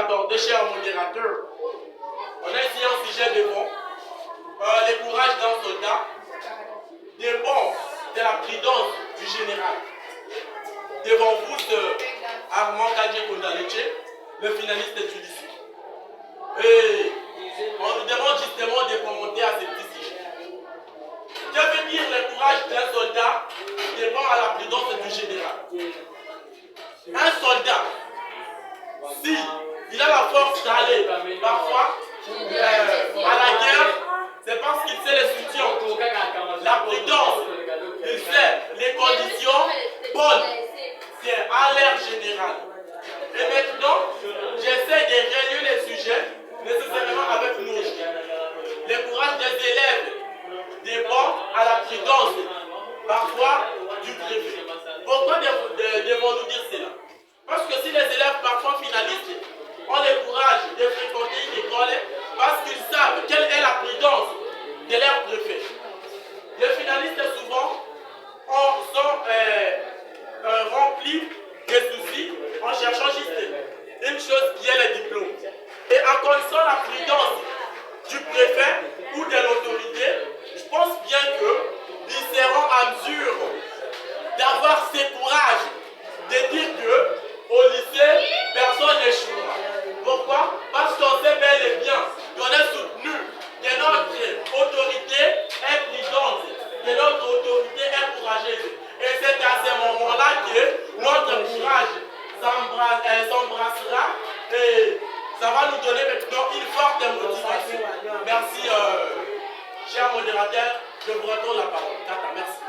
m'accorder, cher modérateur. On a ici un sujet de fond. Le courage d'un soldat dépend de la prudence du général. Devant vous, Armand Kadje Kondaleche, le finaliste du lycée. Et on nous demande justement de commenter à ce petit sujet. Que veut dire le courage d'un soldat dépend à la prudence du général. Un soldat, si il a la force d'aller parfois à la guerre, c'est parce qu'il sait les soutiens, la prudence, il sait les conditions bonnes, c'est à l'air général. Et maintenant, j'essaie de relier les sujets nécessairement avec nous. Le courage des élèves dépend à la prudence, parfois du préfet. Pourquoi devons-nous dire cela? Parce que si les élèves parfois finalistes ont le courage de fréquenter une école, parce qu'ils savent quelle est la prudence de leur préfet. Les finalistes souvent sont remplis de soucis en cherchant juste une chose qui est le diplôme. Et en connaissant la prudence du préfet ou de l'autorité, je pense bien qu'ils seront en mesure d'avoir ce courage de dire qu'au lycée, personne n'échouera. Pourquoi? Parce qu'on sait bel et bien qu'on est soutenu, que notre autorité est prudente, que notre autorité est courageuse. Et c'est à ce moment-là que notre courage s'embrassera et ça va nous donner maintenant une forte motivation. Merci, cher modérateur, je vous retourne la parole. Tata, merci.